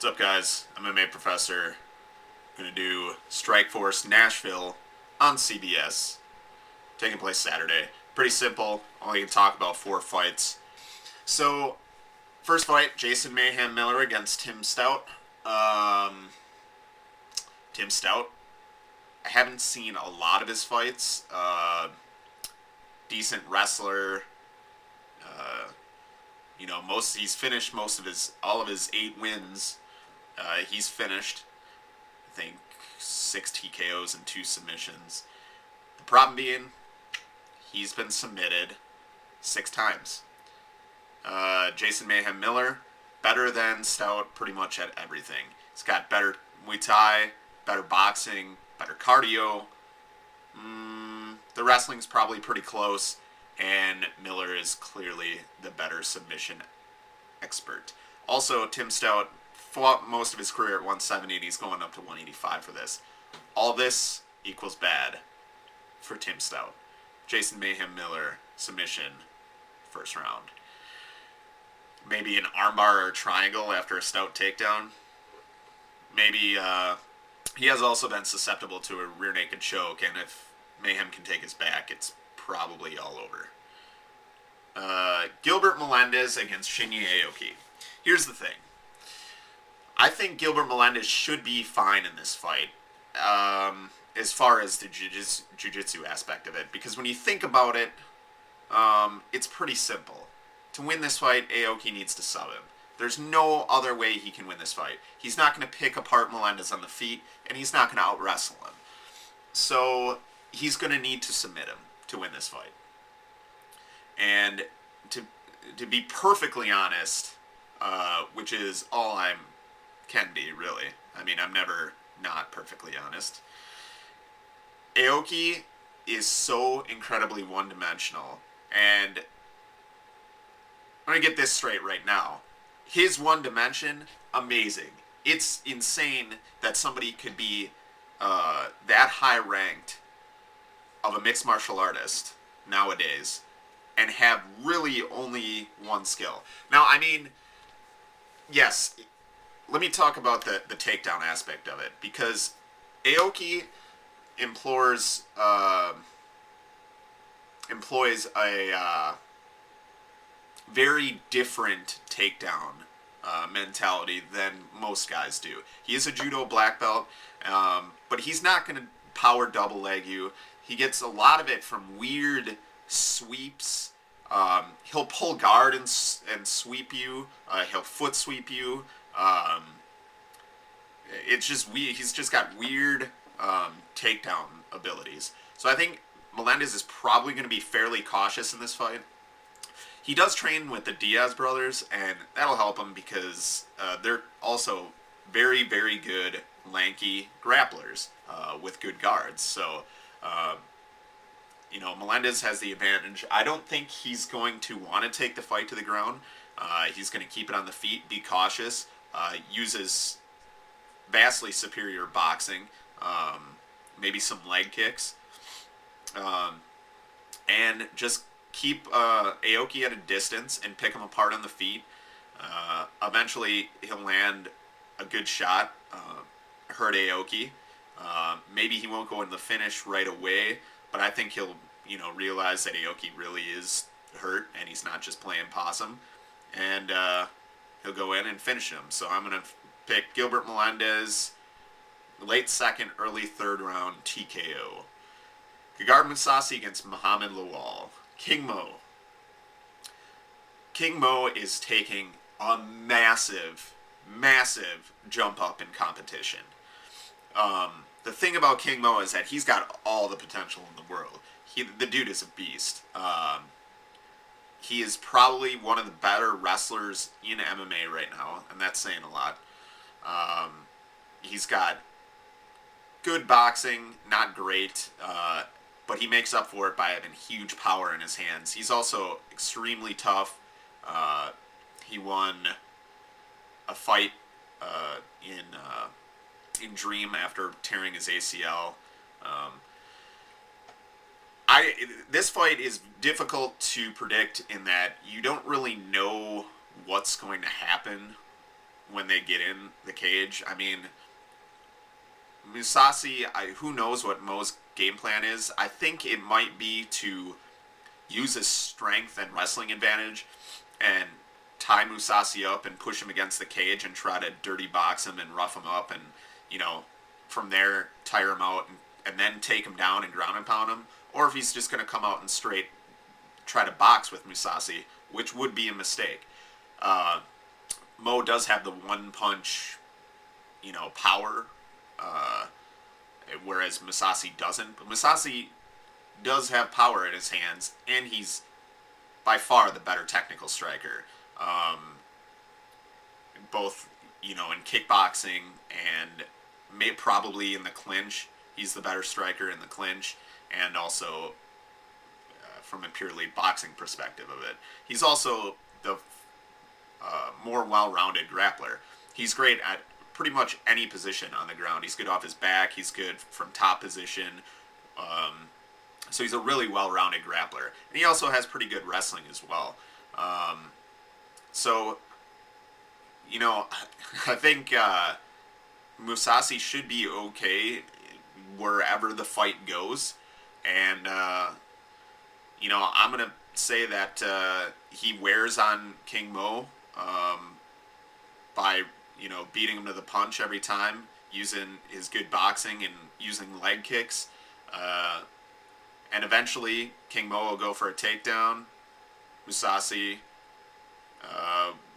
What's up, guys? MMA Professor. Gonna do Strikeforce Nashville on CBS. Taking place Saturday. Pretty simple. Only can talk about 4 fights. So, first fight, Jason Mayhem Miller against Tim Stout. Tim Stout. I haven't seen a lot of his fights. Decent wrestler. He's finished all of his 8 wins. He's finished, I think, 6 TKOs and 2 submissions. The problem being, he's been submitted 6 times. Jason Mayhem Miller, better than Stout pretty much at everything. He's got better Muay Thai, better boxing, better cardio. The wrestling's probably pretty close, and Miller is clearly the better submission expert. Also, Tim Stout fought most of his career at 170, and he's going up to 185 for this. All this equals bad for Tim Stout. Jason Mayhem Miller, submission, first round. Maybe an armbar or a triangle after a Stout takedown. Maybe he has also been susceptible to a rear naked choke, and if Mayhem can take his back, it's probably all over. Gilbert Melendez against Shinya Aoki. Here's the thing. I think Gilbert Melendez should be fine in this fight, as far as the jiu-jitsu aspect of it. Because when you think about it, it's pretty simple. To win this fight, Aoki needs to sub him. There's no other way he can win this fight. He's not going to pick apart Melendez on the feet, and he's not going to out-wrestle him. So he's going to need to submit him to win this fight. And to be perfectly honest, which is all I can be, really. I mean, I'm never not perfectly honest. Aoki is so incredibly one-dimensional, and I'm going to get this straight right now. His one dimension, amazing. It's insane that somebody could be that high ranked of a mixed martial artist nowadays and have really only one skill. Now, I mean, yes, let me talk about the takedown aspect of it, because Aoki employs a very different takedown mentality than most guys do. He is a judo black belt, but he's not going to power double leg you. He gets a lot of it from weird sweeps. He'll pull guard and sweep you. He'll foot sweep you. It's just weird. He's just got weird takedown abilities. So I think Melendez is probably going to be fairly cautious in this fight. He does train with the Diaz brothers, and that'll help him because they're also very, very good, lanky grapplers with good guards. So, Melendez has the advantage. I don't think he's going to want to take the fight to the ground. He's going to keep it on the feet, be cautious, uses vastly superior boxing, maybe some leg kicks, and just keep Aoki at a distance and pick him apart on the feet. Eventually, he'll land a good shot, hurt Aoki. Maybe he won't go in the finish right away, but I think he'll, realize that Aoki really is hurt and he's not just playing possum, and he'll go in and finish him. So I'm going to pick Gilbert Melendez, late second, early third round TKO. Gegard Mousasi against Muhammad Lawal. King Mo. King Mo is taking a massive, massive jump up in competition. The thing about King Mo is that he's got all the potential in the world. The dude is a beast. He is probably one of the better wrestlers in MMA right now, and that's saying a lot. He's got good boxing, not great, but he makes up for it by having huge power in his hands. He's also extremely tough. He won a fight in Dream after tearing his ACL. This fight is difficult to predict in that you don't really know what's going to happen when they get in the cage. I mean, Mousasi, who knows what Mo's game plan is. I think it might be to use his strength and wrestling advantage and tie Mousasi up and push him against the cage and try to dirty box him and rough him up and, from there tire him out and then take him down and ground and pound him. Or if he's just going to come out and straight try to box with Mousasi, which would be a mistake. Mo does have the one punch, power, whereas Mousasi doesn't. But Mousasi does have power in his hands, and he's by far the better technical striker. Both, in kickboxing and probably in the clinch. He's the better striker in the clinch, and also from a purely boxing perspective of it. He's also the more well-rounded grappler. He's great at pretty much any position on the ground. He's good off his back. He's good from top position. So he's a really well-rounded grappler. And he also has pretty good wrestling as well. So, I think Mousasi should be okay wherever the fight goes. And, I'm going to say that he wears on King Mo by, beating him to the punch every time, using his good boxing and using leg kicks. And eventually, King Mo will go for a takedown. Mousasi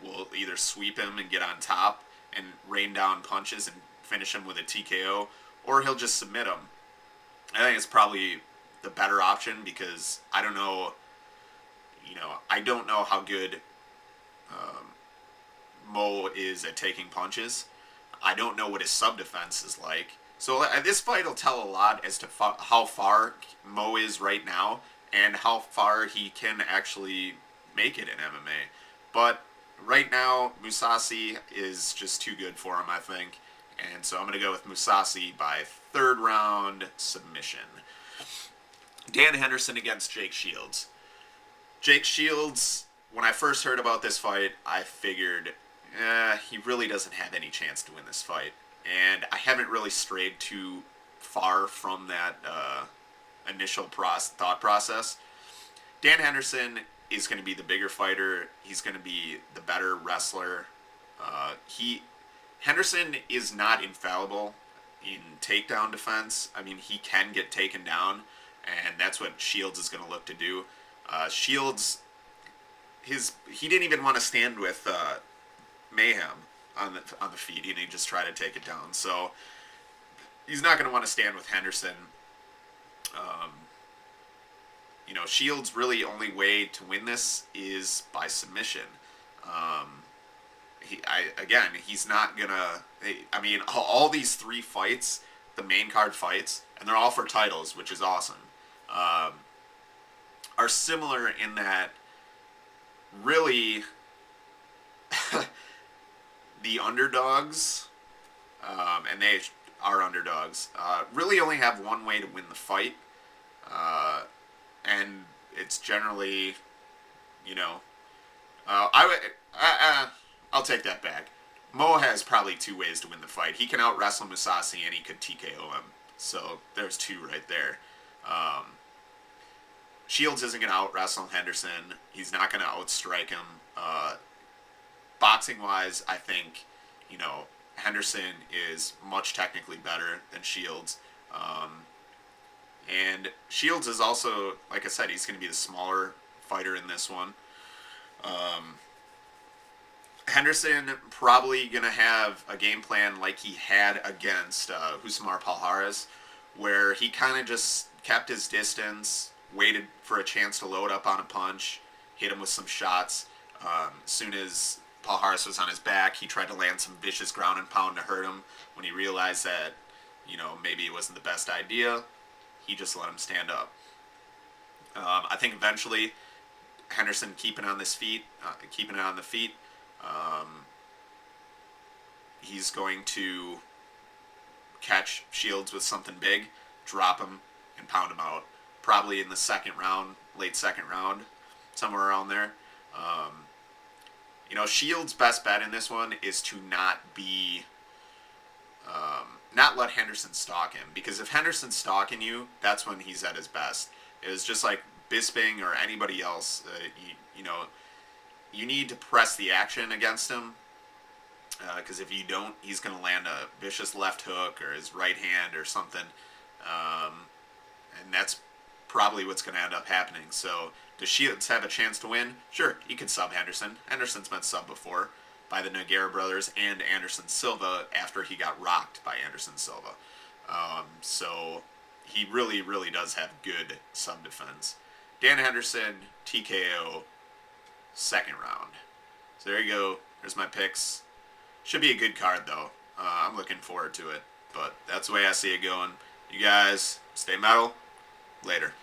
will either sweep him and get on top and rain down punches and finish him with a TKO, or he'll just submit him. I think it's probably the better option because I don't know how good Mo is at taking punches. I don't know what his sub-defense is like. So this fight will tell a lot as to how far Mo is right now and how far he can actually make it in MMA. But right now, Mousasi is just too good for him, I think. And so I'm going to go with Mousasi by third round submission. Dan Henderson against Jake Shields. Jake Shields, when I first heard about this fight, I figured, he really doesn't have any chance to win this fight. And I haven't really strayed too far from that initial thought process. Dan Henderson is going to be the bigger fighter. He's going to be the better wrestler. Henderson is not infallible in takedown defense. I mean, he can get taken down, and that's what Shields is going to look to do. Shields, he didn't even want to stand with Mayhem on the feet, and he just tried to take it down. So he's not going to want to stand with Henderson. Shields' really only way to win this is by submission. He's not gonna. I mean, all these three fights, the main card fights, and they're all for titles, which is awesome, are similar in that really the underdogs, and they are underdogs, really only have one way to win the fight, and it's generally, I'll take that back. Mo has probably two ways to win the fight. He can out-wrestle Mousasi, and he could TKO him. So there's two right there. Shields isn't going to out-wrestle Henderson. He's not going to outstrike him. Boxing-wise, I think, Henderson is much technically better than Shields. And Shields is also, like I said, he's going to be the smaller fighter in this one. Henderson probably going to have a game plan like he had against Husmar Palhares, where he kind of just kept his distance, waited for a chance to load up on a punch, hit him with some shots. As soon as Palhares was on his back, he tried to land some vicious ground and pound to hurt him. When he realized that, maybe it wasn't the best idea, he just let him stand up. I think eventually Henderson keeping it on the feet, he's going to catch Shields with something big, drop him, and pound him out. Probably in the second round, late second round, somewhere around there. Shields' best bet in this one is to not let Henderson stalk him, because if Henderson's stalking you, that's when he's at his best. It's just like Bisping or anybody else. You need to press the action against him, because if you don't, he's going to land a vicious left hook or his right hand or something, and that's probably what's going to end up happening. So does Shields have a chance to win? Sure, he could sub Henderson. Henderson's been subbed before by the Nogueira brothers and Anderson Silva after he got rocked by Anderson Silva. So he really, really does have good sub defense. Dan Henderson, TKO, second round. So there you go. There's my picks. Should be a good card, though. I'm looking forward to it. But that's the way I see it going. You guys, stay metal. Later.